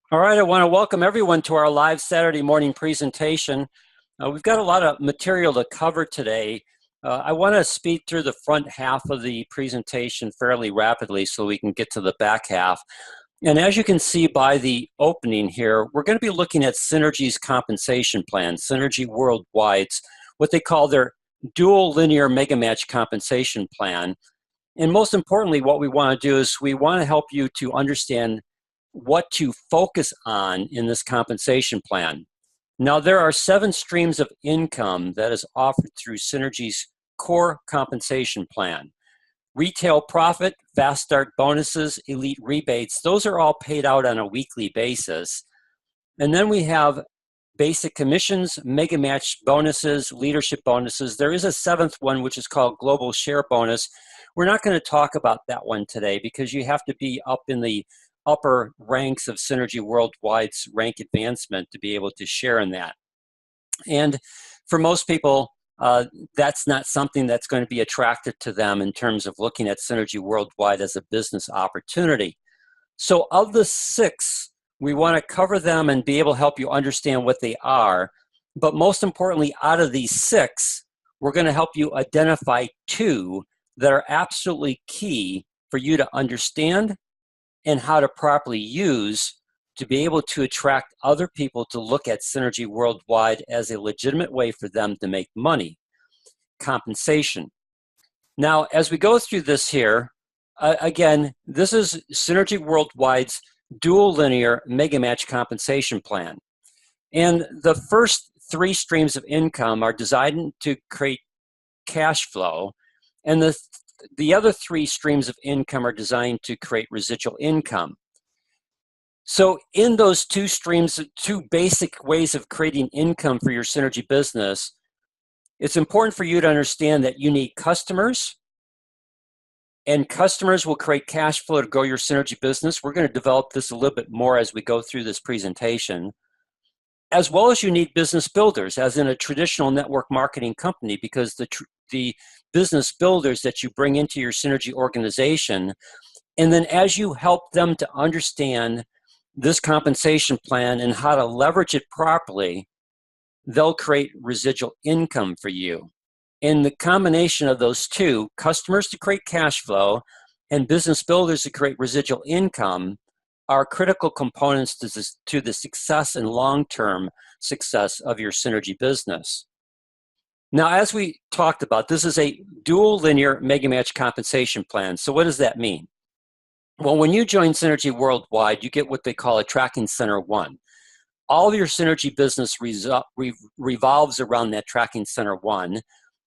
All right, I want to welcome everyone to our live Saturday morning presentation. We've got a lot of material to cover today. I want to speed through the front half of the presentation fairly rapidly so we can get to the back half. And as you can see by the opening here, we're going to be looking at Synergy's compensation plan, Synergy Worldwide's, what they call their dual linear mega match compensation plan. And most importantly, what we want to do is we want to help you to understand what to focus on in this compensation plan. Now, there are 7 streams of income that is offered through Synergy's core compensation plan. Retail profit, fast start bonuses, elite rebates, those are all paid out on a weekly basis. And then we have basic commissions, mega match bonuses, leadership bonuses. There is a 7th one, which is called global share bonus. We're not going to talk about that one today because you have to be up in the upper ranks of Synergy Worldwide's rank advancement to be able to share in that. And for most people, that's not something that's going to be attractive to them in terms of looking at Synergy Worldwide as a business opportunity. So of the 6, we want to cover them and be able to help you understand what they are. But most importantly, out of these 6, we're going to help you identify 2 that are absolutely key for you to understand and how to properly use to be able to attract other people to look at Synergy Worldwide as a legitimate way for them to make money. Compensation. Now, as we go through this here, again, this is Synergy Worldwide's dual linear mega match compensation plan. And the first 3 streams of income are designed to create cash flow, and the other 3 streams of income are designed to create residual income. So in those 2 streams, 2 basic ways of creating income for your Synergy business, it's important for you to understand that you need customers, and customers will create cash flow to grow your Synergy business. We're going to develop this a little bit more as we go through this presentation. As well as you need business builders, as in a traditional network marketing company, because the business builders that you bring into your Synergy organization, and then as you help them to understand this compensation plan and how to leverage it properly, they'll create residual income for you. And the combination of those 2, customers to create cash flow and business builders to create residual income, are critical components to the success and long-term success of your Synergy business. Now, as we talked about, this is a dual linear mega match compensation plan. So what does that mean? Well, when you join Synergy Worldwide, you get what they call a tracking center 1. All of your Synergy business revolves around that tracking center 1,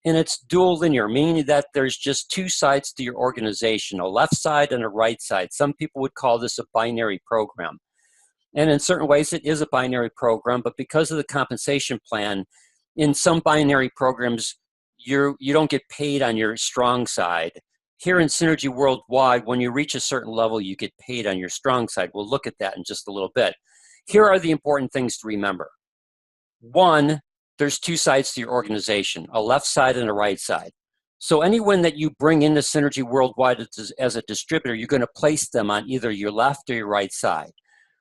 and it's dual linear, meaning that there's just 2 sides to your organization, a left side and a right side. Some people would call this a binary program. And in certain ways, it is a binary program, but because of the compensation plan, in some binary programs, you don't get paid on your strong side. Here in Synergy Worldwide, when you reach a certain level, you get paid on your strong side. We'll look at that in just a little bit. Here are the important things to remember. 1, there's 2 sides to your organization, a left side and a right side. So anyone that you bring into Synergy Worldwide as a distributor, you're going to place them on either your left or your right side.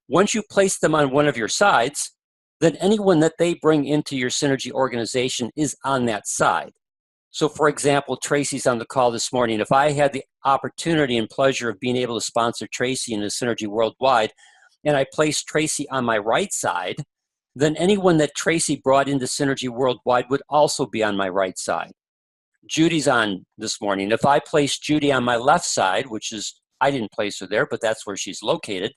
Once you place them on one of your sides, then anyone that they bring into your Synergy organization is on that side. So for example, Tracy's on the call this morning. If I had the opportunity and pleasure of being able to sponsor Tracy into Synergy Worldwide, and I placed Tracy on my right side, then anyone that Tracy brought into Synergy Worldwide would also be on my right side. Judy's on this morning. If I placed Judy on my left side, which is, I didn't place her there, but that's where she's located.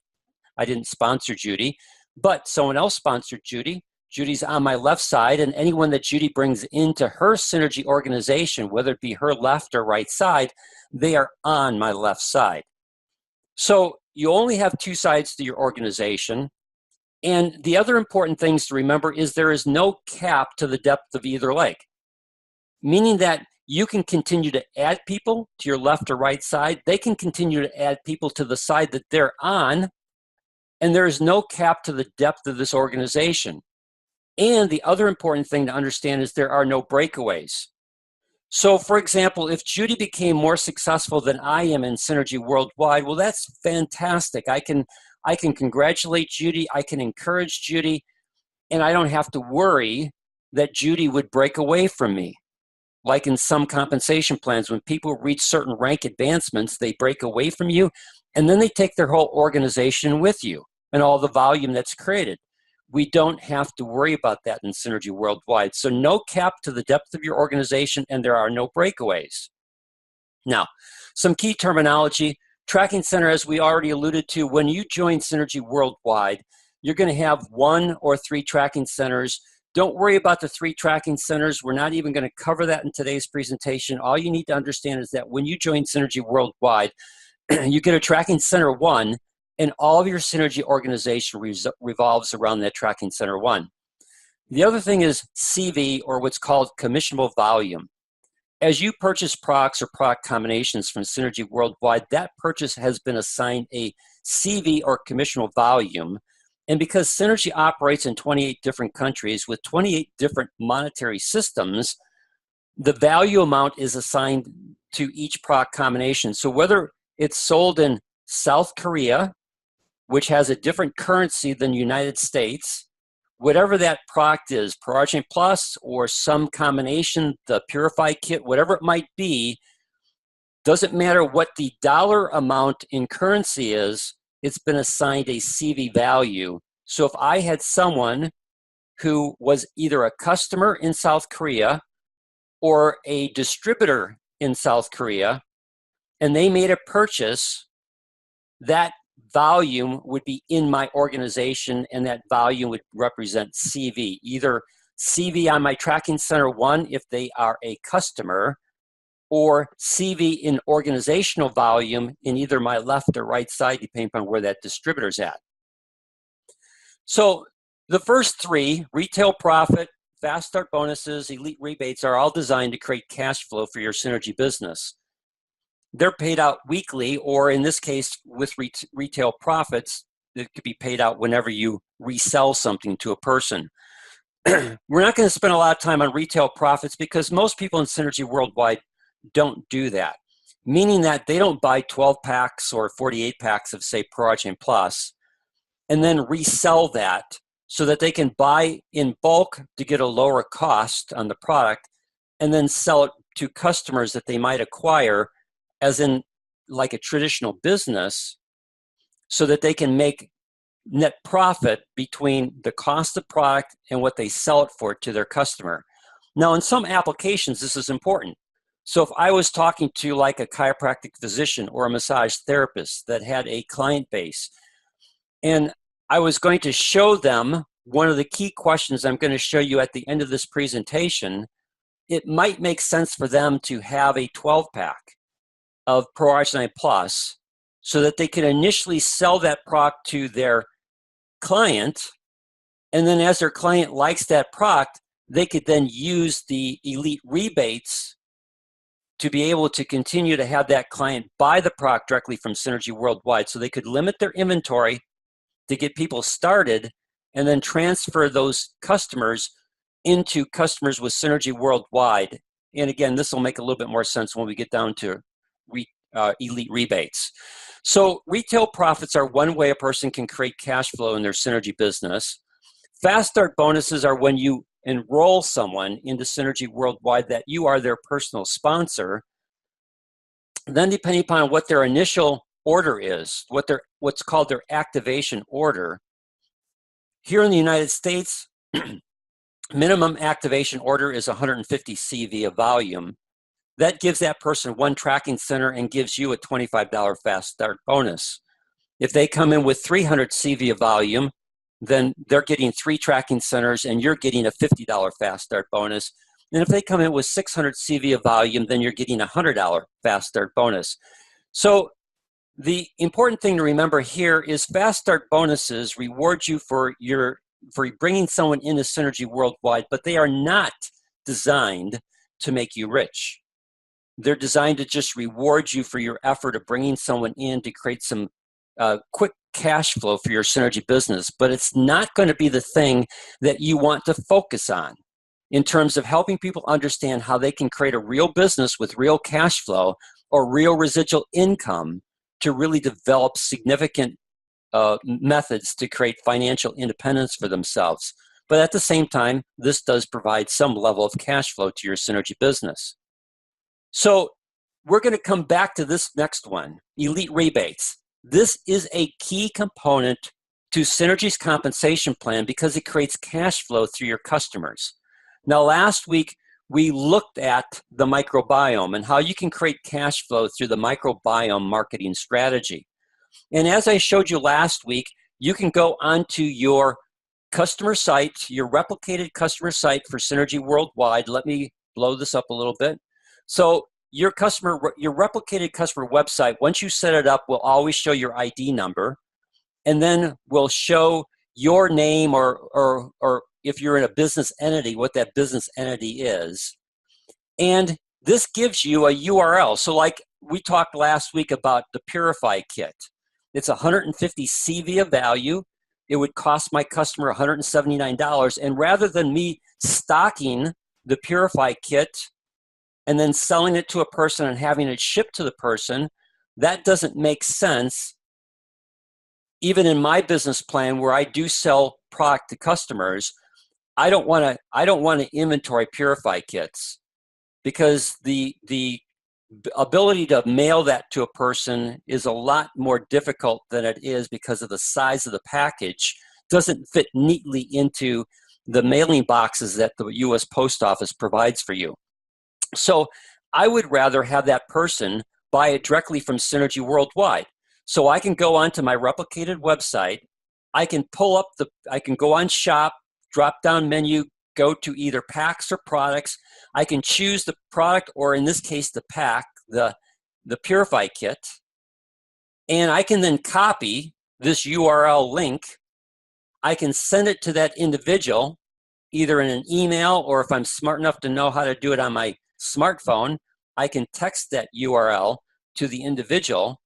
I didn't sponsor Judy, but someone else sponsored Judy. Judy's on my left side, and anyone that Judy brings into her Synergy organization, whether it be her left or right side, they are on my left side. So you only have 2 sides to your organization. And the other important things to remember is there is no cap to the depth of either leg, meaning that you can continue to add people to your left or right side. They can continue to add people to the side that they're on, and there is no cap to the depth of this organization. And the other important thing to understand is there are no breakaways. So for example, if Judy became more successful than I am in Synergy Worldwide, well, that's fantastic. I can I can congratulate Judy, I can encourage Judy, and I don't have to worry that Judy would break away from me. Like in some compensation plans, when people reach certain rank advancements, they break away from you, and then they take their whole organization with you and all the volume that's created. We don't have to worry about that in Synergy Worldwide. So no cap to the depth of your organization, and there are no breakaways. Now, some key terminology. Tracking Center, as we already alluded to, when you join Synergy Worldwide, you're going to have 1 or 3 tracking centers. Don't worry about the 3 tracking centers. We're not even going to cover that in today's presentation. All you need to understand is that when you join Synergy Worldwide, you get a tracking center 1, and all of your Synergy organization revolves around that tracking center 1. The other thing is CV, or what's called commissionable volume. As you purchase products or product combinations from Synergy Worldwide, that purchase has been assigned a CV, or commissionable volume. And because Synergy operates in 28 different countries with 28 different monetary systems, the value amount is assigned to each product combination. So whether it's sold in South Korea, which has a different currency than the United States, whatever that product is, Pro-Argent Plus or some combination, the Purify Kit, whatever it might be, doesn't matter what the dollar amount in currency is, it's been assigned a CV value. So if I had someone who was either a customer in South Korea or a distributor in South Korea, and they made a purchase, that volume would be in my organization, and that volume would represent CV. Either CV on my tracking center 1 if they are a customer, or CV in organizational volume in either my left or right side, depending on where that distributor's at. So the first 3, retail profit, fast start bonuses, elite rebates, are all designed to create cash flow for your Synergy business. They're paid out weekly, or in this case, with retail profits, it could be paid out whenever you resell something to a person. We're not going to spend a lot of time on retail profits because most people in Synergy Worldwide don't do that, meaning that they don't buy 12 packs or 48 packs of, say, Pro-Argent Plus and then resell that so that they can buy in bulk to get a lower cost on the product and then sell it to customers that they might acquire as in like a traditional business, so that they can make net profit between the cost of product and what they sell it for to their customer. Now, in some applications, this is important. So if I was talking to like a chiropractic physician or a massage therapist that had a client base, and I was going to show them one of the key questions I'm going to show you at the end of this presentation, it might make sense for them to have a 12-pack of Pro-Argent Plus so that they can initially sell that product to their client, and then as their client likes that product, they could then use the elite rebates to be able to continue to have that client buy the product directly from Synergy Worldwide. So they could limit their inventory to get people started and then transfer those customers into customers with Synergy Worldwide. And again, this will make a little bit more sense when we get down to elite rebates. So retail profits are one way a person can create cash flow in their Synergy business. Fast start bonuses are when you enroll someone into Synergy Worldwide that you are their personal sponsor. Then depending upon what their initial order is, what's called their activation order. Here in the United States, minimum activation order is 150 CV of volume. That gives that person 1 tracking center and gives you a $25 fast start bonus. If they come in with 300 CV of volume, then they're getting 3 tracking centers and you're getting a $50 fast start bonus. And if they come in with 600 CV of volume, then you're getting a $100 fast start bonus. So the important thing to remember here is fast start bonuses reward you for bringing someone into Synergy Worldwide, but they are not designed to make you rich. They're designed to just reward you for your effort of bringing someone in to create some quick cash flow for your Synergy business, but it's not going to be the thing that you want to focus on in terms of helping people understand how they can create a real business with real cash flow or real residual income to really develop significant methods to create financial independence for themselves. But at the same time, this does provide some level of cash flow to your Synergy business. So we're going to come back to this next one, Elite Rebates. This is a key component to Synergy's compensation plan because it creates cash flow through your customers. Now, last week, we looked at the microbiome and how you can create cash flow through the microbiome marketing strategy. And as I showed you last week, you can go onto your customer site, your replicated customer site for Synergy Worldwide. Let me blow this up a little bit. So your replicated customer website, once you set it up, will always show your ID number, and then will show your name or if you're in a business entity, what that business entity is. And this gives you a URL. So like we talked last week about the Purify Kit. It's 150 CV of value. It would cost my customer $179. And rather than me stocking the Purify Kit and then selling it to a person and having it shipped to the person, that doesn't make sense. Even in my business plan where I do sell product to customers, I don't want to inventory Purify Kits because the ability to mail that to a person is a lot more difficult than it is because of the size of the package. Doesn't fit neatly into the mailing boxes that the U.S. Post Office provides for you. So I would rather have that person buy it directly from Synergy Worldwide. So I can go onto my replicated website. I can go on shop, drop down menu, go to either packs or products. I can choose the product, or in this case, the pack, the Purify Kit. And I can then copy this URL link. I can send it to that individual, either in an email, or if I'm smart enough to know how to do it on my smartphone, I can text that URL to the individual.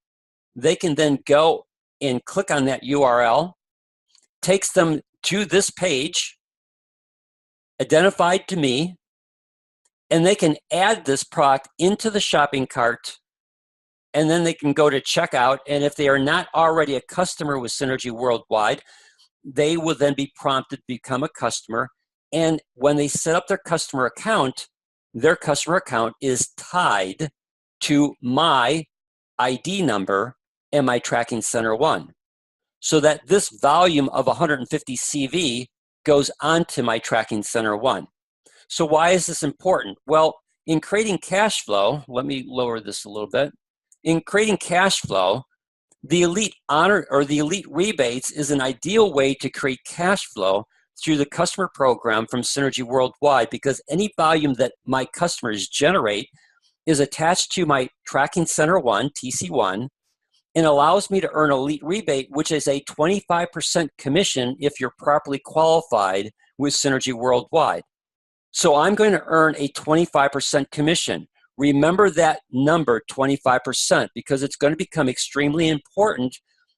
They can then go and click on that URL, takes them to this page, identified to me, and they can add this product into the shopping cart, and then they can go to checkout. And if they are not already a customer with Synergy Worldwide, they will then be prompted to become a customer. And when they set up their customer account is tied to my ID number and my Tracking Center 1. So that this volume of 150 CV goes onto my Tracking Center 1. So why is this important? Well, in creating cash flow, let me lower this a little bit. In creating cash flow, the Elite Honor or the Elite Rebates is an ideal way to create cash flow through the customer program from Synergy Worldwide, because any volume that my customers generate is attached to my Tracking Center 1, TC1, and allows me to earn Elite Rebate, which is a 25% commission if you're properly qualified with Synergy Worldwide. So I'm going to earn a 25% commission. Remember that number, 25%, because it's going to become extremely important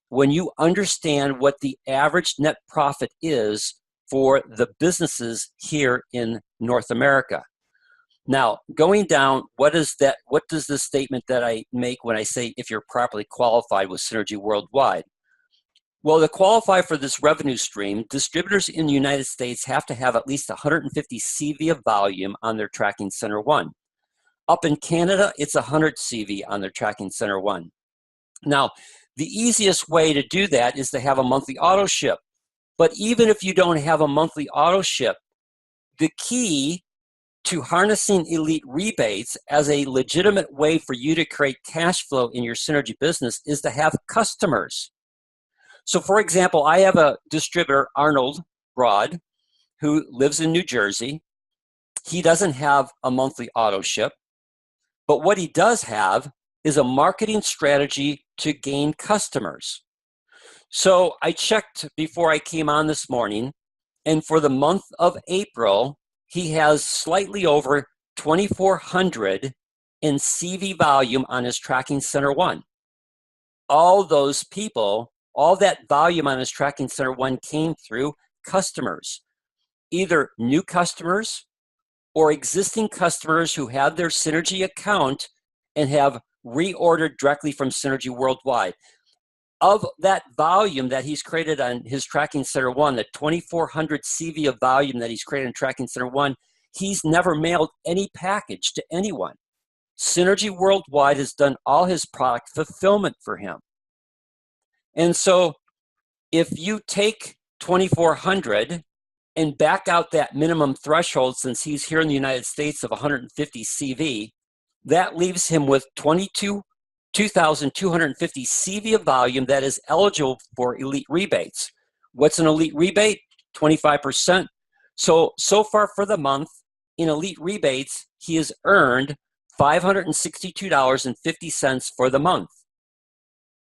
when you understand what the average net profit is for the businesses here in North America. Now, going down, what does this statement that I make when I say if you're properly qualified with Synergy Worldwide? Well, to qualify for this revenue stream, distributors in the United States have to have at least 150 CV of volume on their Tracking Center 1. Up in Canada, it's 100 CV on their Tracking Center 1. Now, the easiest way to do that is to have a monthly auto ship. But even if you don't have a monthly auto ship, the key to harnessing Elite Rebates as a legitimate way for you to create cash flow in your Synergy business is to have customers. So for example, I have a distributor, Arnold Broad, who lives in New Jersey. He doesn't have a monthly auto ship, but what he does have is a marketing strategy to gain customers. So I checked before I came on this morning, and for the month of April, he has slightly over 2,400 in CV volume on his Tracking Center 1. All those people, all that volume on his Tracking Center 1 came through customers, either new customers or existing customers who have their Synergy account and have reordered directly from Synergy Worldwide. of that volume that he's created on his Tracking Center 1, the 2,400 CV of volume that he's created in Tracking Center 1, he's never mailed any package to anyone. Synergy Worldwide has done all his product fulfillment for him. And so if you take 2,400 and back out that minimum threshold, since he's here in the United States, of 150 CV, that leaves him with 2,250 CV of volume that is eligible for elite rebates. What's an elite rebate? 25%. So far for the month, in elite rebates, he has earned $562.50 for the month.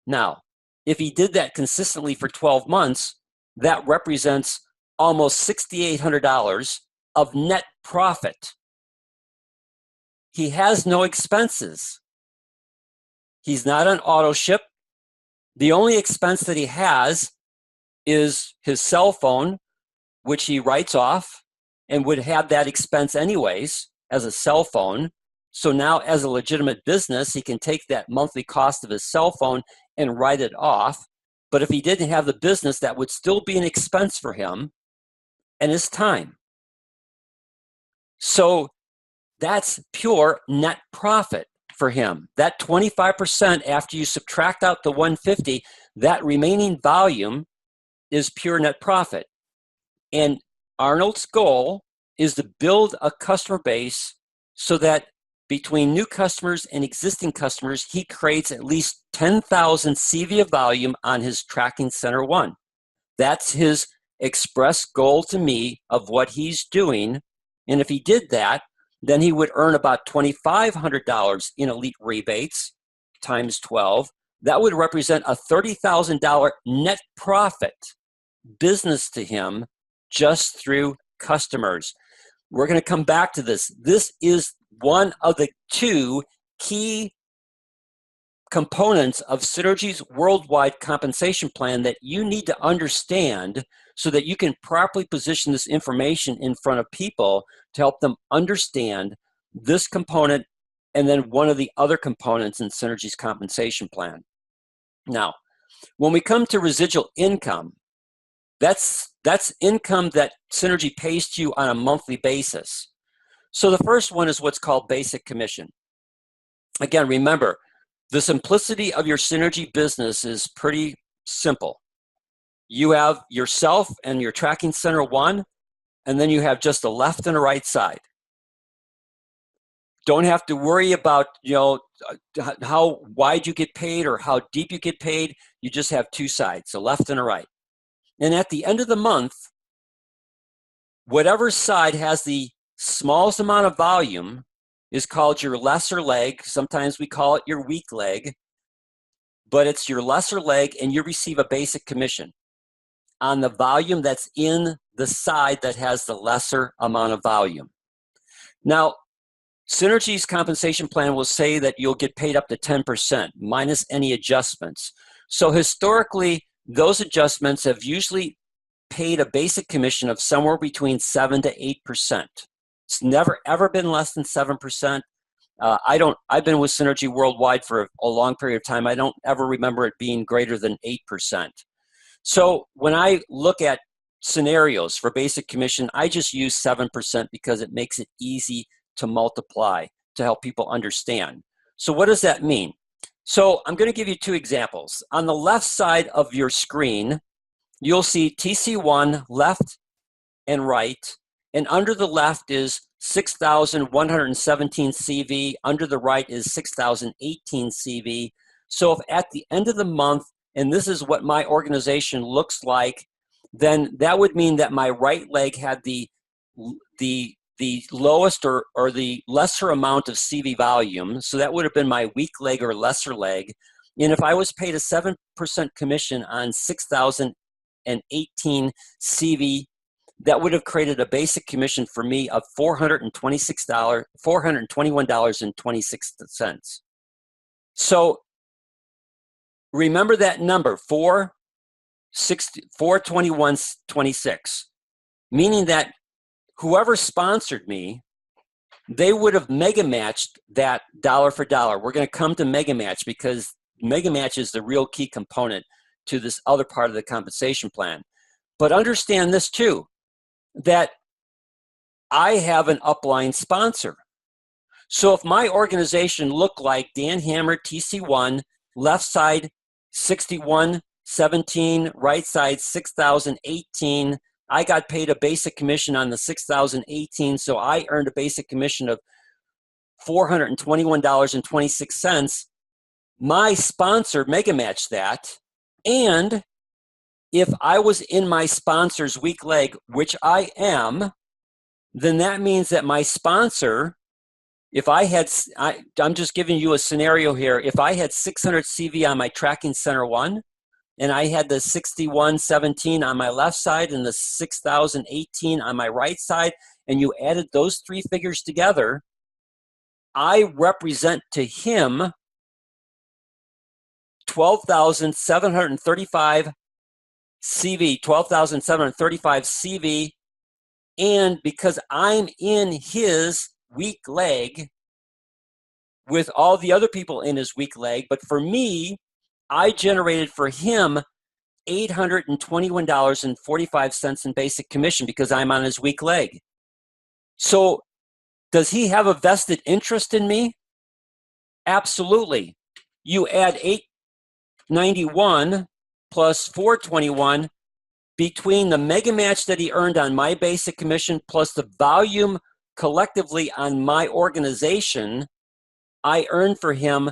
Now, if he did that consistently for 12 months, that represents almost $6,800 of net profit. He has no expenses. He's not on auto ship. The only expense that he has is his cell phone, which he writes off and would have that expense anyways as a cell phone. So now as a legitimate business, he can take that monthly cost of his cell phone and write it off. But if he didn't have the business, that would still be an expense for him and his time. So that's pure net profit for him. That 25%, after you subtract out the 150, that remaining volume is pure net profit. And Arnold's goal is to build a customer base so that between new customers and existing customers, he creates at least 10,000 CV of volume on his Tracking Center 1. That's his express goal to me of what he's doing. And if he did that, then he would earn about $2,500 in elite rebates times 12. That would represent a $30,000 net profit business to him just through customers. We're going to come back to this. This is one of the two key components of Synergy's worldwide compensation plan that you need to understand so that you can properly position this information in front of people to help them understand this component and then one of the other components in Synergy's compensation plan. Now, when we come to residual income, that's income that Synergy pays to you on a monthly basis. So the first one is what's called basic commission. Again, remember, the simplicity of your Synergy business is pretty simple. You have yourself and your Tracking Center 1, and then you have just a left and a right side. Don't have to worry about, how wide you get paid or how deep you get paid. You just have two sides, a left and a right. And at the end of the month, whatever side has the smallest amount of volume is called your lesser leg. Sometimes we call it your weak leg, but it's your lesser leg, and you receive a basic commission on the volume that's in the side that has the lesser amount of volume. Now, Synergy's compensation plan will say that you'll get paid up to 10% minus any adjustments. So historically, those adjustments have usually paid a basic commission of somewhere between 7 to 8%. It's never ever been less than 7%. I've been with Synergy worldwide for a long period of time. I don't ever remember it being greater than 8%. So when I look at scenarios for basic commission, I just use 7% because it makes it easy to multiply to help people understand. So what does that mean? So I'm going to give you two examples. On the left side of your screen, you'll see TC1 left and right, and under the left is 6,117 CV, under the right is 6,018 CV. So if at the end of the month, and this is what my organization looks like, then that would mean that my right leg had the lowest or the lesser amount of CV volume. So that would have been my weak leg or lesser leg. And if I was paid a 7% commission on 6,018 CV, that would have created a basic commission for me of $421.26. So remember that number, 421.26, meaning that whoever sponsored me, they would have mega matched that dollar for dollar. We're going to come to mega match because mega match is the real key component to this other part of the compensation plan. But understand this too, that I have an upline sponsor. So if my organization looked like Dan Hammer, TC1, left side 6117, right side 6018, I got paid a basic commission on the 6018, so I earned a basic commission of $421.26. My sponsor mega matched that, and if I was in my sponsor's weak leg, which I am, then that means that my sponsor, if I had, I'm just giving you a scenario here, if I had 600 CV on my tracking center 1, and I had the 6117 on my left side and the 6018 on my right side, and you added those three figures together, I represent to him 12,735 CV, 12,735 CV, and because I'm in his weak leg with all the other people in his weak leg, but for me, I generated for him $821.45 in basic commission because I'm on his weak leg. So does he have a vested interest in me? Absolutely. You add 891 plus 421 between the mega match that he earned on my basic commission plus the volume collectively on my organization, I earned for him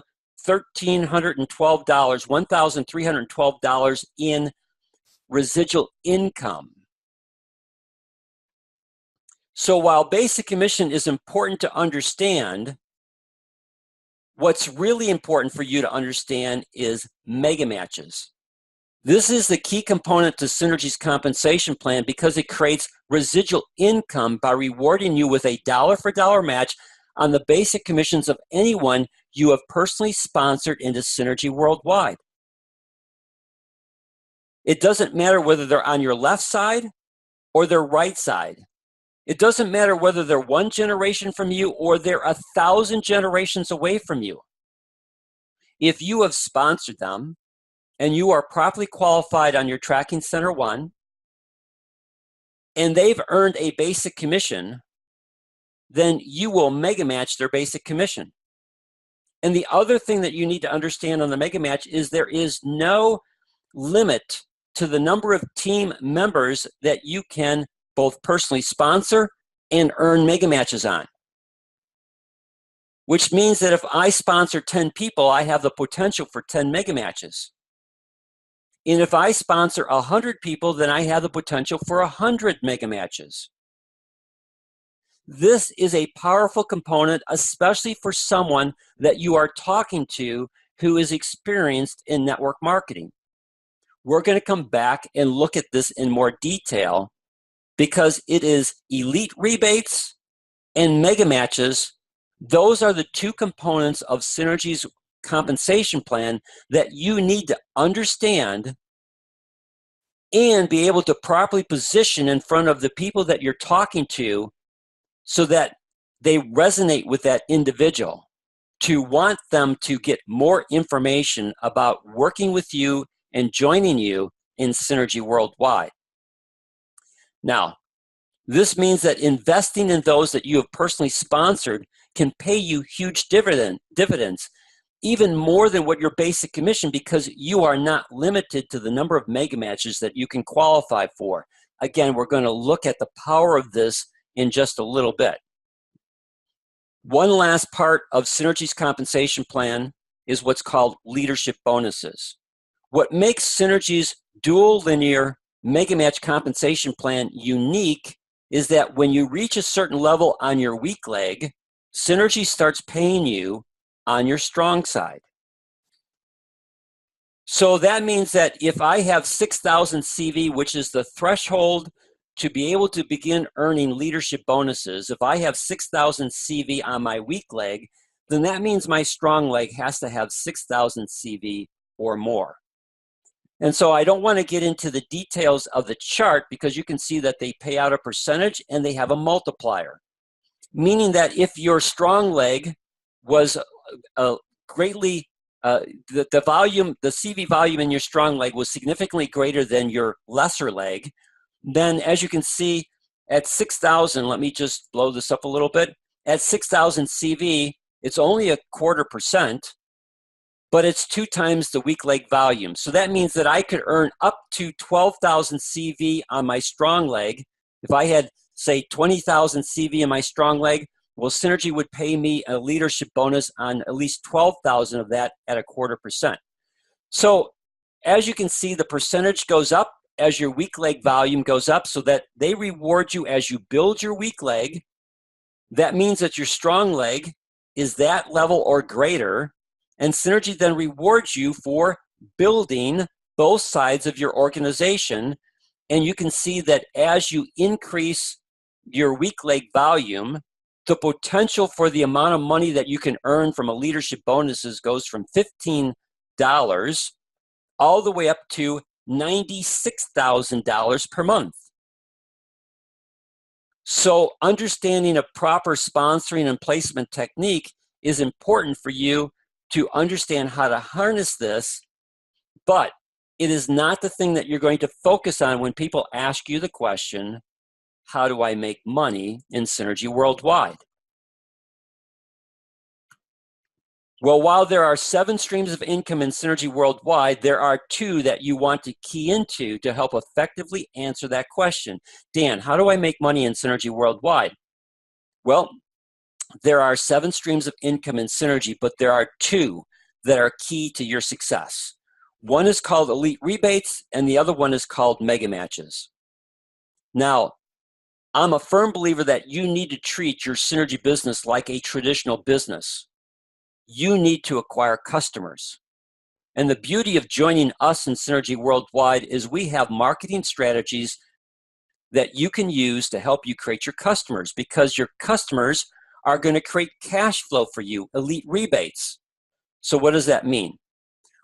$1,312 in residual income. So while basic commission is important to understand, what's really important for you to understand is mega matches. This is the key component to Synergy's compensation plan because it creates residual income by rewarding you with a dollar-for-dollar match on the basic commissions of anyone you have personally sponsored into Synergy Worldwide. It doesn't matter whether they're on your left side or their right side. It doesn't matter whether they're one generation from you or they're 1,000 generations away from you. If you have sponsored them and you are properly qualified on your tracking center 1, and they've earned a basic commission, then you will mega match their basic commission. And the other thing that you need to understand on the mega match is there is no limit to the number of team members that you can both personally sponsor and earn mega matches on. Which means that if I sponsor 10 people, I have the potential for 10 mega matches. And if I sponsor 100 people, then I have the potential for 100 mega matches. This is a powerful component, especially for someone that you are talking to who is experienced in network marketing. We're going to come back and look at this in more detail because it is elite rebates and mega matches. Those are the two components of Synergy's compensation plan that you need to understand and be able to properly position in front of the people that you're talking to so that they resonate with that individual, to want them to get more information about working with you and joining you in Synergy Worldwide. Now, this means that investing in those that you have personally sponsored can pay you huge dividends, even more than what your basic commission, because you are not limited to the number of mega matches that you can qualify for. Again, we're going to look at the power of this in just a little bit. One last part of Synergy's compensation plan is what's called leadership bonuses. What makes Synergy's dual linear mega match compensation plan unique is that when you reach a certain level on your weak leg, Synergy starts paying you on your strong side. So that means that if I have 6,000 CV, which is the threshold to be able to begin earning leadership bonuses, if I have 6,000 CV on my weak leg, then that means my strong leg has to have 6,000 CV or more. And so I don't want to get into the details of the chart because you can see that they pay out a percentage and they have a multiplier. Meaning that if your strong leg was greatly the volume, the CV volume in your strong leg was significantly greater than your lesser leg, then as you can see at 6,000, let me just blow this up a little bit. At 6,000 CV, it's only 0.25%, but it's 2 times the weak leg volume. So that means that I could earn up to 12,000 CV on my strong leg. If I had, say, 20,000 CV in my strong leg, well, Synergy would pay me a leadership bonus on at least 12,000 of that at 0.25%. So as you can see, the percentage goes up as your weak leg volume goes up, so that they reward you as you build your weak leg. That means that your strong leg is that level or greater, and Synergy then rewards you for building both sides of your organization. And you can see that as you increase your weak leg volume, the potential for the amount of money that you can earn from a leadership bonuses goes from $15 all the way up to $96,000 per month. So understanding a proper sponsoring and placement technique is important for you to understand how to harness this, but it is not the thing that you're going to focus on when people ask you the question, how do I make money in Synergy Worldwide? Well, while there are 7 streams of income in Synergy Worldwide, there are 2 that you want to key into to help effectively answer that question. Dan, how do I make money in Synergy Worldwide? Well, there are 7 streams of income in Synergy, but there are 2 that are key to your success. One is called Elite Rebates, and the other one is called Mega Matches. Now, I'm a firm believer that you need to treat your Synergy business like a traditional business. You need to acquire customers. And the beauty of joining us in Synergy Worldwide is we have marketing strategies that you can use to help you create your customers, because your customers are going to create cash flow for you, elite rebates. So what does that mean?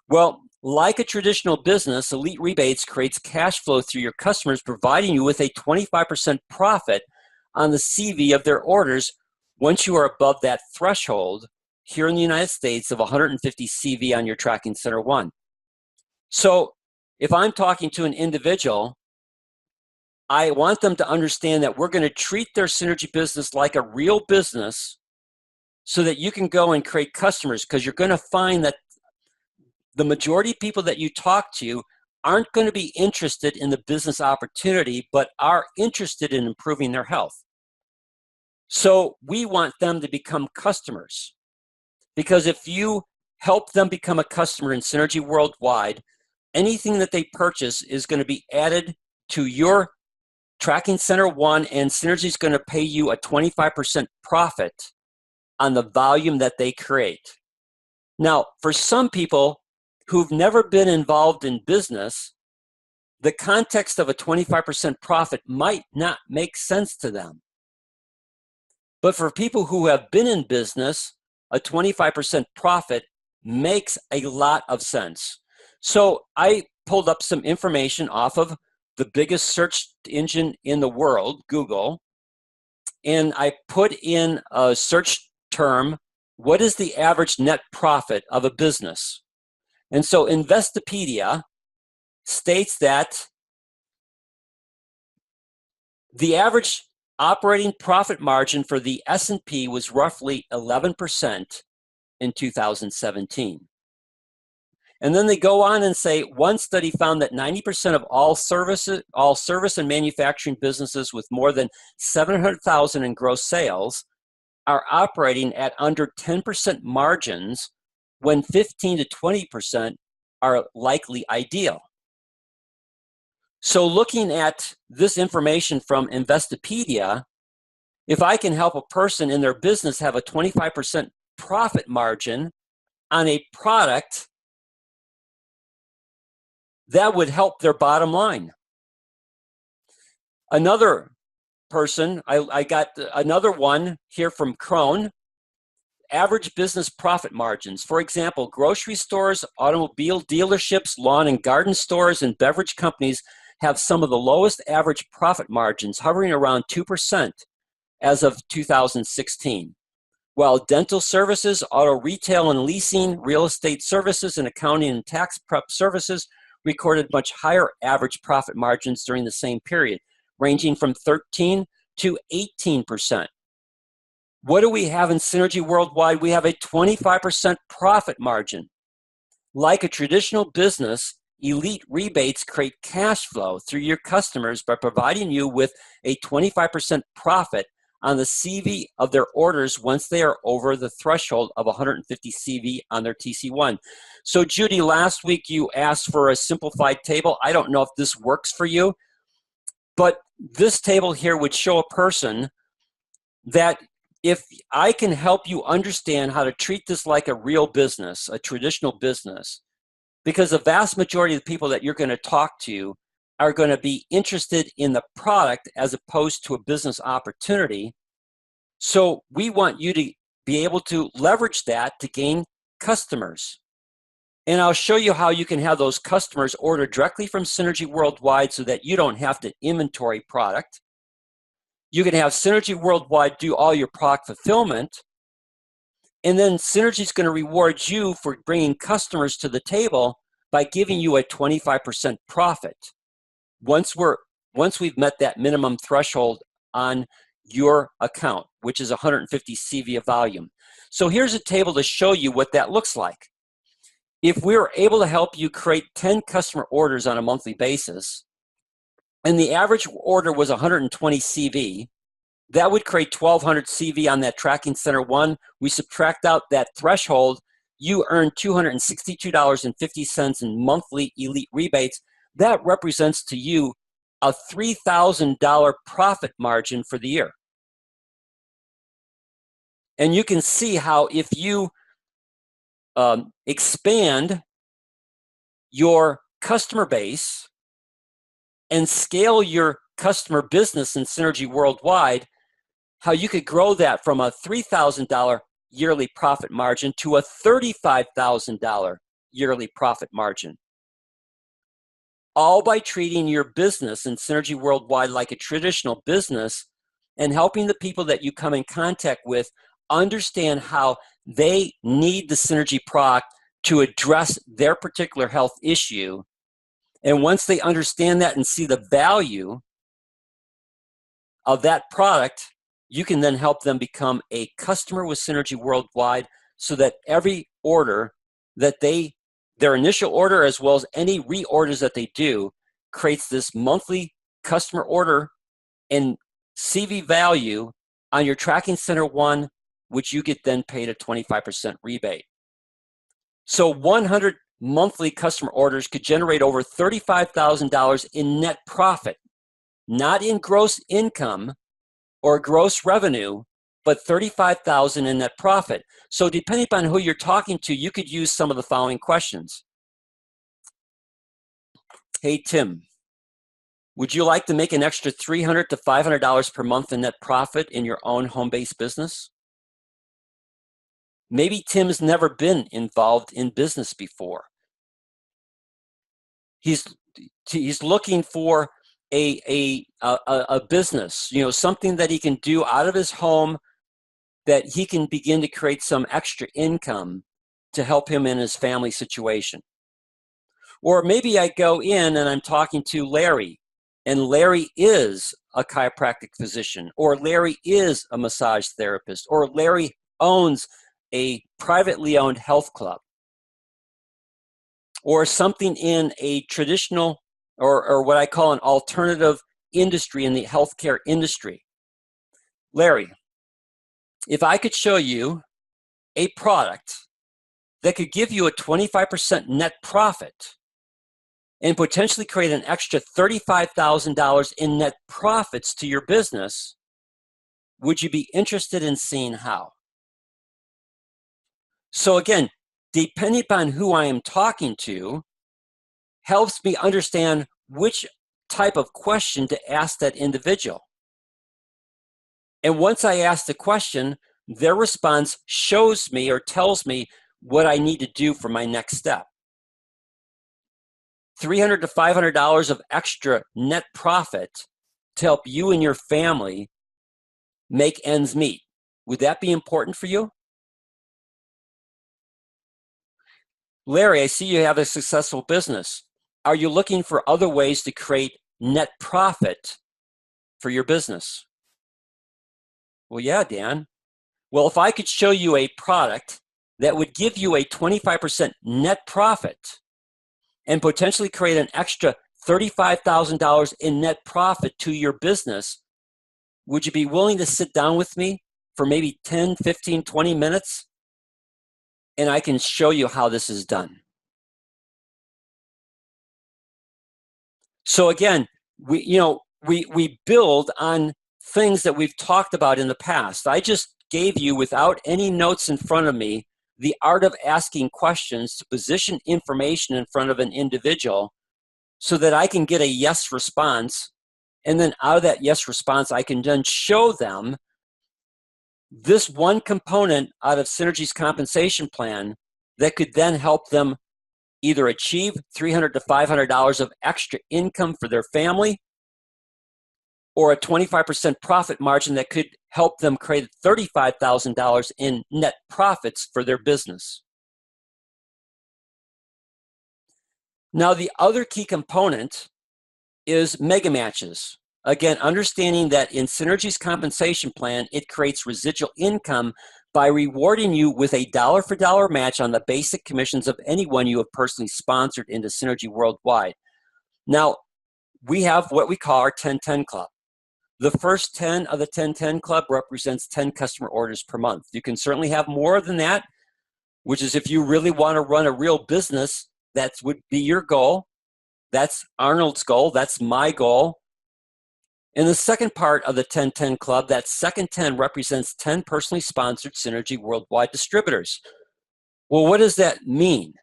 Well, like a traditional business, Elite Rebates creates cash flow through your customers, providing you with a 25% profit on the CV of their orders once you are above that threshold here in the United States of 150 CV on your Tracking Center 1. So if I'm talking to an individual, I want them to understand that we're going to treat their Synergy business like a real business so that you can go and create customers, because you're going to find that the majority of people that you talk to aren't going to be interested in the business opportunity, but are interested in improving their health. So we want them to become customers, because if you help them become a customer in Synergy Worldwide, anything that they purchase is going to be added to your Tracking Center 1, and Synergy is going to pay you a 25% profit on the volume that they create. Now, for some people who've never been involved in business, the context of a 25% profit might not make sense to them. But for people who have been in business, a 25% profit makes a lot of sense. So I pulled up some information off of the biggest search engine in the world, Google, and I put in a search term, what is the average net profit of a business? And so Investopedia states that the average operating profit margin for the S&P was roughly 11% in 2017. And then they go on and say, one study found that 90% of all service and manufacturing businesses with more than 700,000 in gross sales are operating at under 10% margins, when 15 to 20% are likely ideal. So looking at this information from Investopedia, if I can help a person in their business have a 25% profit margin on a product, that would help their bottom line. Another person, I got another one here from Crone, average business profit margins. For example, grocery stores, automobile dealerships, lawn and garden stores, and beverage companies have some of the lowest average profit margins, hovering around 2% as of 2016. while dental services, auto retail and leasing, real estate services, and accounting and tax prep services recorded much higher average profit margins during the same period, ranging from 13 to 18%. What do we have in Synergy Worldwide? We have a 25% profit margin. Like a traditional business, Elite Rebates create cash flow through your customers by providing you with a 25% profit on the CV of their orders once they are over the threshold of 150 CV on their TC1. So Judy, last week you asked for a simplified table. I don't know if this works for you, but this table here would show a person that if I can help you understand how to treat this like a real business, a traditional business, because the vast majority of the people that you're going to talk to are going to be interested in the product as opposed to a business opportunity. So we want you to be able to leverage that to gain customers. And I'll show you how you can have those customers order directly from Synergy Worldwide so that you don't have to inventory product. You can have Synergy Worldwide do all your product fulfillment. And then Synergy is going to reward you for bringing customers to the table by giving you a 25% profit once we've met that minimum threshold on your account, which is 150 CV of volume. So here's a table to show you what that looks like. If we were able to help you create 10 customer orders on a monthly basis, and the average order was 120 CV, that would create 1,200 CV on that tracking center one. We subtract out that threshold, you earn $262.50 in monthly Elite Rebates. That represents to you a $3,000 profit margin for the year. And you can see how if you expand your customer base and scale your customer business in Synergy Worldwide, how you could grow that from a $3,000 yearly profit margin to a $35,000 yearly profit margin. All by treating your business in Synergy Worldwide like a traditional business and helping the people that you come in contact with understand how they need the Synergy product to address their particular health issue. And once they understand that and see the value of that product, you can then help them become a customer with Synergy Worldwide so that every order that their initial order as well as any reorders that they do creates this monthly customer order and CV value on your tracking center one, which you get then paid a 25% rebate. So 100 monthly customer orders could generate over $35,000 in net profit, not in gross income or gross revenue, but $35,000 in net profit. So depending upon who you're talking to, you could use some of the following questions. Hey, Tim, would you like to make an extra $300 to $500 per month in net profit in your own home-based business? Maybe Tim's never been involved in business before. He's looking for a business, something that he can do out of his home that he can begin to create some extra income to help him in his family situation. Or maybe I go in and I'm talking to Larry, and Larry is a chiropractic physician, or Larry is a massage therapist, or Larry owns a privately owned health club, or something in a traditional or what I call an alternative industry in the healthcare industry. Larry, if I could show you a product that could give you a 25% net profit and potentially create an extra $35,000 in net profits to your business, would you be interested in seeing how? So again, depending upon who I am talking to, helps me understand which type of question to ask that individual. And once I ask the question, their response shows me or tells me what I need to do for my next step. $300 to $500 of extra net profit to help you and your family make ends meet. Would that be important for you? Larry, I see you have a successful business. Are you looking for other ways to create net profit for your business? Well, yeah, Dan. Well, if I could show you a product that would give you a 25% net profit and potentially create an extra $35,000 in net profit to your business, would you be willing to sit down with me for maybe 10, 15, 20 minutes? And I can show you how this is done. So again, we build on things that we've talked about in the past. I just gave you, without any notes in front of me, the art of asking questions to position information in front of an individual so that I can get a yes response. And then out of that yes response, I can then show them this one component out of Synergy's compensation plan that could then help them either achieve $300 to $500 of extra income for their family, or a 25% profit margin that could help them create $35,000 in net profits for their business. Now, the other key component is mega matches. Again, understanding that in Synergy's compensation plan, it creates residual income by rewarding you with a dollar-for-dollar match on the basic commissions of anyone you have personally sponsored into Synergy worldwide. Now, we have what we call our 10-10 Club. The first 10 of the 10-10 Club represents 10 customer orders per month. You can certainly have more than that, which is if you really want to run a real business, that would be your goal. That's Arnold's goal. That's my goal. In the second part of the 10-10 Club, that second 10 represents 10 personally sponsored Synergy worldwide distributors. Well, what does that mean?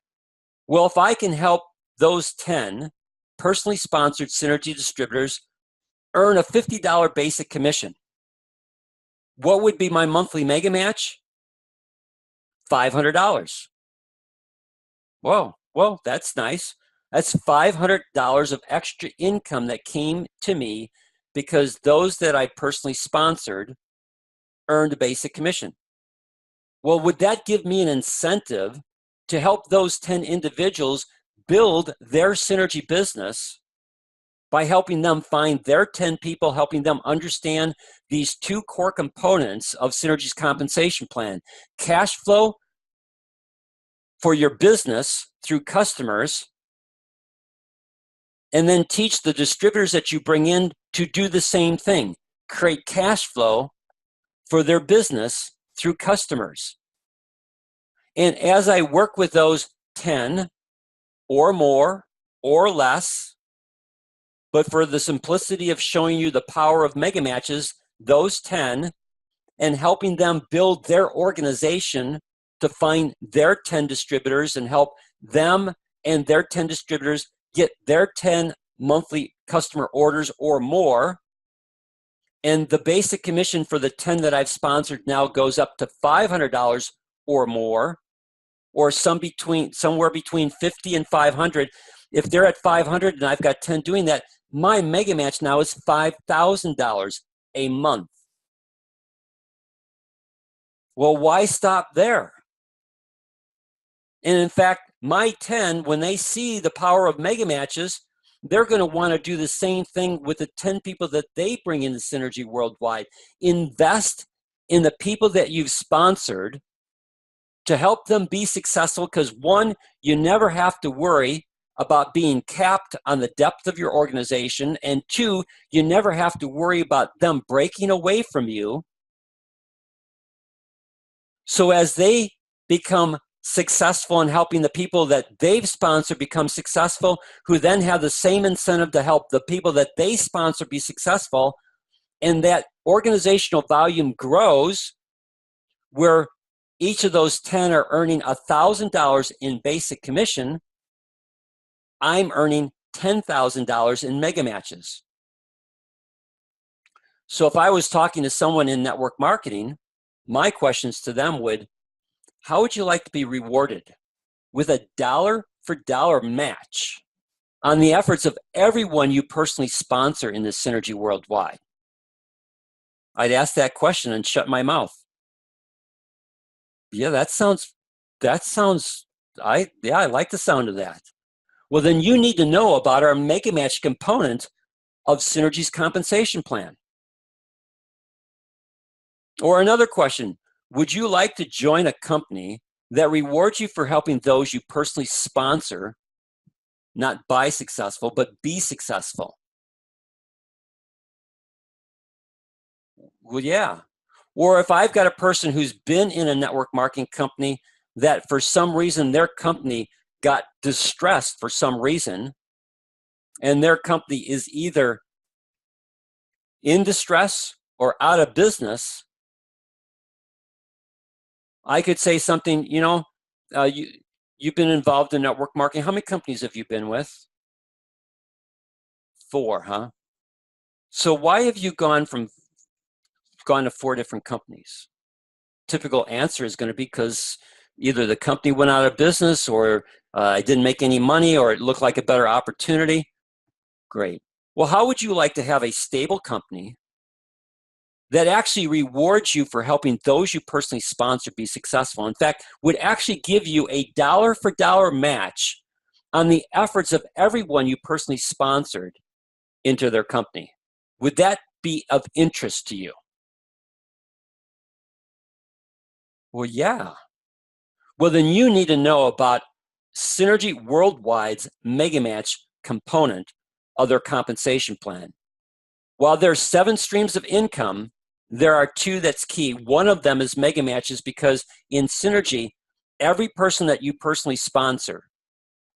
Well, if I can help those 10 personally sponsored Synergy distributors earn a $50 basic commission, what would be my monthly mega match? $500. Whoa, well, that's nice. That's $500 of extra income that came to me because those that I personally sponsored earned a basic commission. Well, would that give me an incentive to help those 10 individuals build their Synergy business by helping them find their 10 people, helping them understand these two core components of Synergy's compensation plan: cash flow for your business through customers, and then teach the distributors that you bring in to do the same thing, create cash flow for their business through customers. And as I work with those 10 or more or less, but for the simplicity of showing you the power of mega matches, those 10, and helping them build their organization to find their 10 distributors and help them and their 10 distributors get their 10 monthly customer orders or more. And the basic commission for the 10 that I've sponsored now goes up to $500 or more, or somewhere between 50 and 500. If they're at 500 and I've got 10 doing that, my mega match now is $5,000 a month. Well, why stop there? And in fact, my 10, when they see the power of mega matches, they're going to want to do the same thing with the 10 people that they bring into Synergy worldwide. Invest in the people that you've sponsored to help them be successful, because one, you never have to worry about being capped on the depth of your organization, and two, you never have to worry about them breaking away from you. So as they become successful in helping the people that they've sponsored become successful, who then have the same incentive to help the people that they sponsor be successful, and that organizational volume grows, where each of those 10 are earning $1,000 in basic commission, I'm earning $10,000 in mega matches. So if I was talking to someone in network marketing, my questions to them would, how would you like to be rewarded with a dollar-for-dollar match on the efforts of everyone you personally sponsor in this Synergy worldwide? I'd ask that question and shut my mouth. Yeah, I like the sound of that. Well, then you need to know about our Mega Match component of Synergy's compensation plan. Or another question, would you like to join a company that rewards you for helping those you personally sponsor not buy successful, but be successful? Well, yeah. Or if I've got a person who's been in a network marketing company that for some reason their company got distressed for some reason, and their company is either in distress or out of business, I could say something, you've been involved in network marketing. How many companies have you been with? 4, huh? So why have you gone to 4 different companies? Typical answer is going to be because either the company went out of business, or I didn't make any money, or it looked like a better opportunity. Great. Well, how would you like to have a stable company that actually rewards you for helping those you personally sponsor be successful? In fact, would actually give you a dollar for dollar match on the efforts of everyone you personally sponsored into their company. Would that be of interest to you? Well, yeah. Well, then you need to know about Synergy Worldwide's Mega Match component of their compensation plan. While there's 7 streams of income, there are 2 that's key. One of them is Mega Matches, because in Synergy, every person that you personally sponsor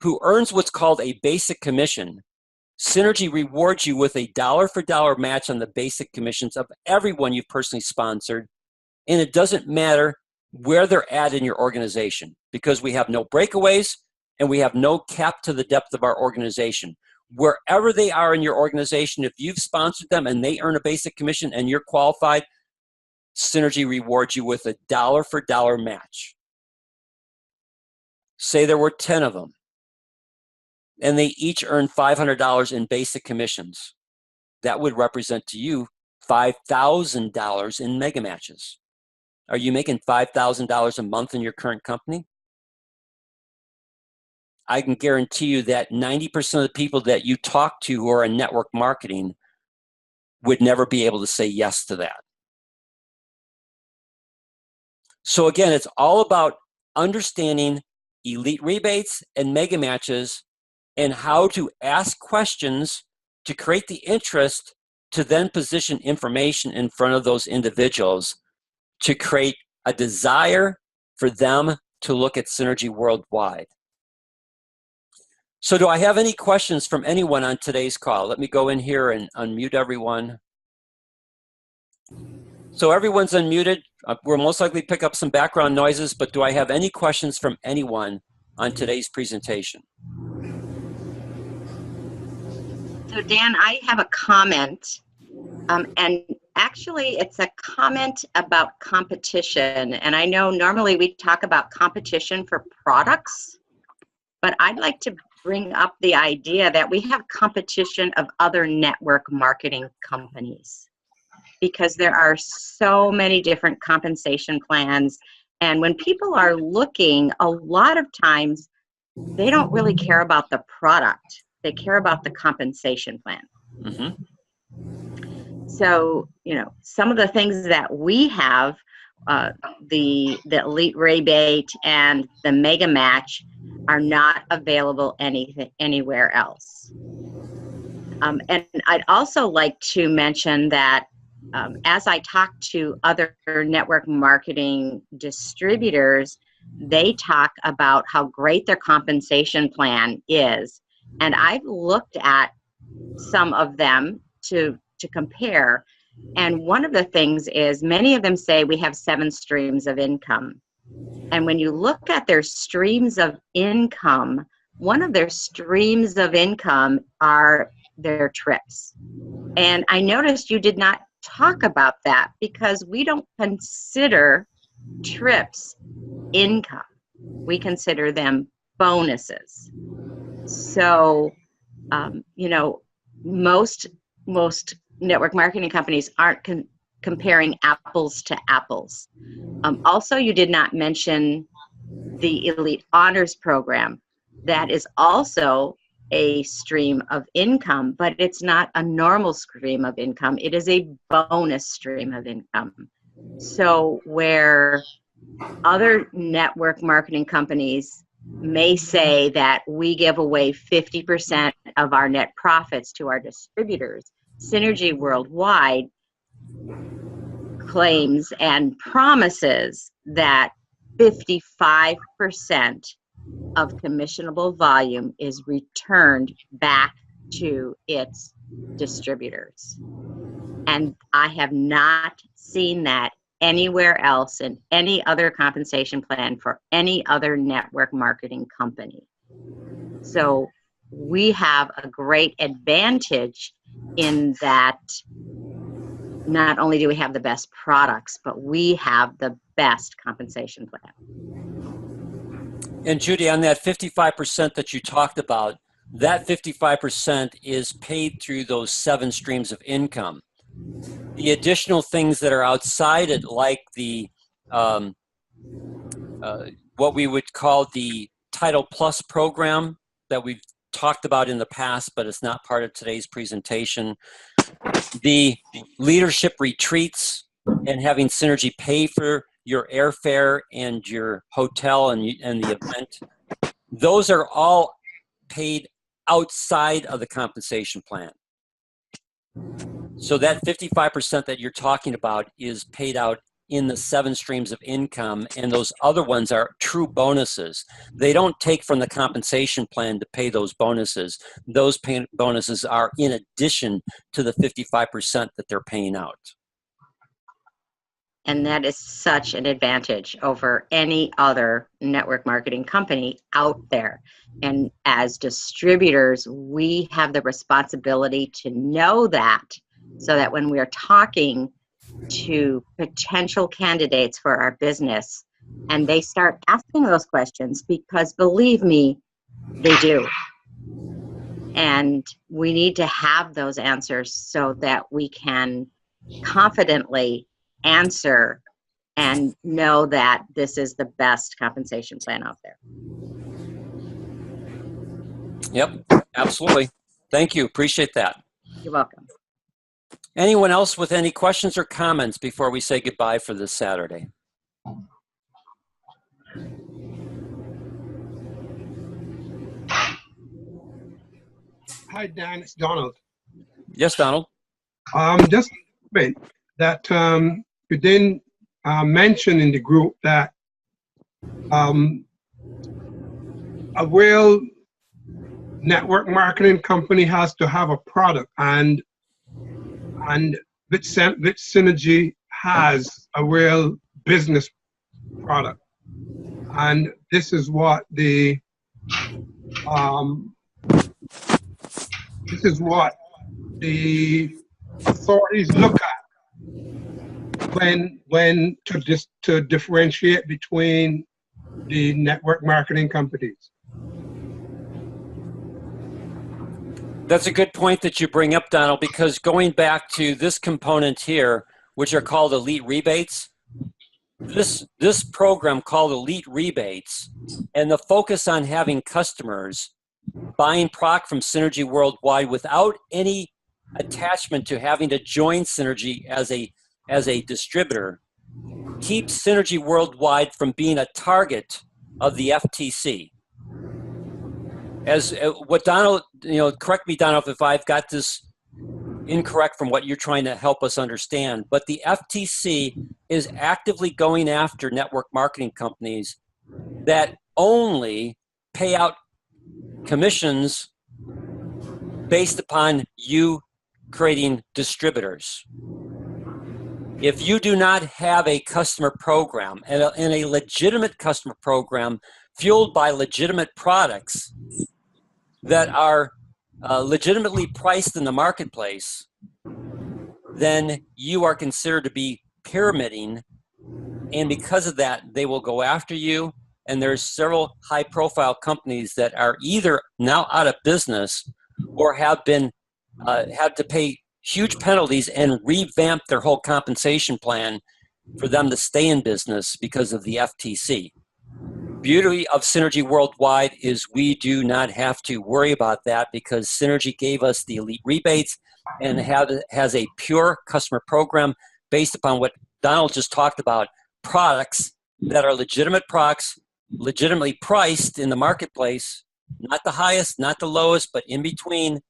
who earns what's called a basic commission, Synergy rewards you with a dollar for dollar match on the basic commissions of everyone you've personally sponsored. And it doesn't matter where they're at in your organization, because we have no breakaways and we have no cap to the depth of our organization. Wherever they are in your organization, if you've sponsored them and they earn a basic commission and you're qualified, Synergy rewards you with a dollar for dollar match. Say there were 10 of them and they each earn $500 in basic commissions. That would represent to you $5,000 in mega matches. Are you making $5,000 a month in your current company? I can guarantee you that 90% of the people that you talk to who are in network marketing would never be able to say yes to that. So again, it's all about understanding elite rebates and mega matches and how to ask questions to create the interest to then position information in front of those individuals to create a desire for them to look at Synergy Worldwide. So do I have any questions from anyone on today's call? Let me go in here and unmute everyone. So everyone's unmuted. We'll most likely pick up some background noises, but do I have any questions from anyone on today's presentation? So Dan, I have a comment, and actually it's a comment about competition. And I know normally we talk about competition for products, but I'd like to bring up the idea that we have competition of other network marketing companies, because there are so many different compensation plans. And when people are looking, a lot of times they don't really care about the product. They care about the compensation plan. Mm-hmm. So, some of the things that we have, the elite rebate and the mega match, are not available anywhere else. And I'd also like to mention that as I talk to other network marketing distributors, they talk about how great their compensation plan is. And I've looked at some of them to compare. And one of the things is many of them say we have 7 streams of income. And when you look at their streams of income, one of their streams of income are their trips. And I noticed you did not talk about that, because we don't consider trips income. We consider them bonuses. So, most network marketing companies aren't comparing apples to apples. Also, you did not mention the Elite Honors Program. That is also a stream of income, but it's not a normal stream of income. It is a bonus stream of income. So where other network marketing companies may say that we give away 50% of our net profits to our distributors, Synergy Worldwide claims and promises that 55% of commissionable volume is returned back to its distributors. And I have not seen that anywhere else in any other compensation plan for any other network marketing company. So we have a great advantage in that not only do we have the best products, but we have the best compensation plan. And Judy, on that 55% that you talked about, that 55% is paid through those 7 streams of income. The additional things that are outside it, like the what we would call the Title Plus program that we've talked about in the past, but it's not part of today's presentation. The leadership retreats and having Synergy pay for your airfare and your hotel and the event, those are all paid outside of the compensation plan. So that 55% that you're talking about is paid out in the 7 streams of income, and those other ones are true bonuses. They don't take from the compensation plan to pay those bonuses. Those bonuses are in addition to the 55% that they're paying out. And that is such an advantage over any other network marketing company out there. And as distributors, we have the responsibility to know that, so that when we are talking to potential candidates for our business and they start asking those questions, because believe me, they do. And we need to have those answers so that we can confidently answer and know that this is the best compensation plan out there. Yep, absolutely. Thank you. Appreciate that. You're welcome. Anyone else with any questions or comments before we say goodbye for this Saturday? Hi, Dan. It's Donald. Yes, Donald. Just a bit that you didn't mention in the group that a real network marketing company has to have a product, and Synergy has a real business product, and this is what the authorities look at when to differentiate between the network marketing companies. That's a good point that you bring up, Donald, because going back to this component here, which are called Elite Rebates, this program called Elite Rebates, and the focus on having customers buying product from Synergy Worldwide without any attachment to having to join Synergy as a distributor, keeps Synergy Worldwide from being a target of the FTC. As what Donald, correct me, Donald, if I've got this incorrect from what you're trying to help us understand, but the FTC is actively going after network marketing companies that only pay out commissions based upon you creating distributors. If you do not have a customer program and a legitimate customer program fueled by legitimate products that are legitimately priced in the marketplace, then you are considered to be pyramiding, and because of that, they will go after you. And there's several high-profile companies that are either now out of business or have been had to pay huge penalties and revamp their whole compensation plan for them to stay in business because of the FTC. Beauty of Synergy Worldwide is we do not have to worry about that because Synergy gave us the elite rebates and has a pure customer program based upon what Donald just talked about, products that are legitimate products, legitimately priced in the marketplace, not the highest, not the lowest, but in between.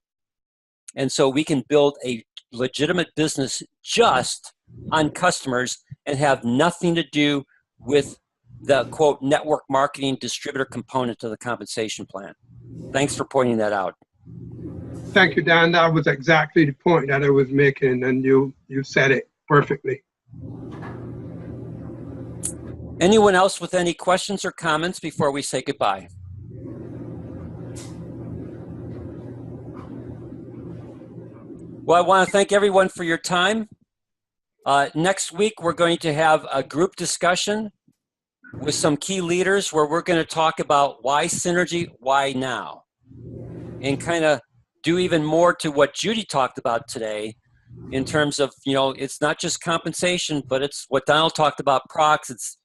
And so we can build a legitimate business just on customers and have nothing to do with the, quote, network marketing distributor component to the compensation plan. Thanks for pointing that out. Thank you, Don. That was exactly the point that I was making, and you said it perfectly. Anyone else with any questions or comments before we say goodbye? Well, I want to thank everyone for your time. Next week, we're going to have a group discussion with some key leaders where we're going to talk about why Synergy, why now, and kind of do even more to what Judy talked about today in terms of, it's not just compensation, but it's what Donald talked about, procs. It's,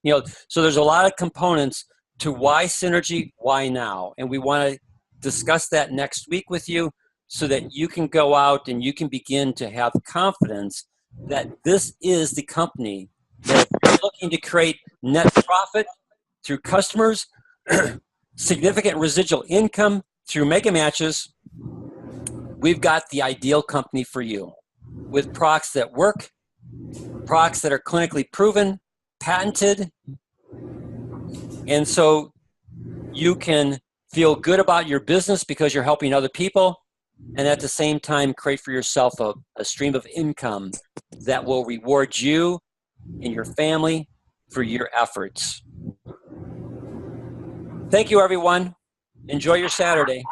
so there's a lot of components to why Synergy, why now. And we want to discuss that next week with you so that you can go out and you can begin to have confidence that this is the company that if you're looking to create net profit through customers, significant residual income through mega matches, we've got the ideal company for you with products that work, products that are clinically proven, patented, and so you can feel good about your business because you're helping other people, and at the same time create for yourself a stream of income that will reward you and your family for your efforts. Thank you, everyone. Enjoy your Saturday.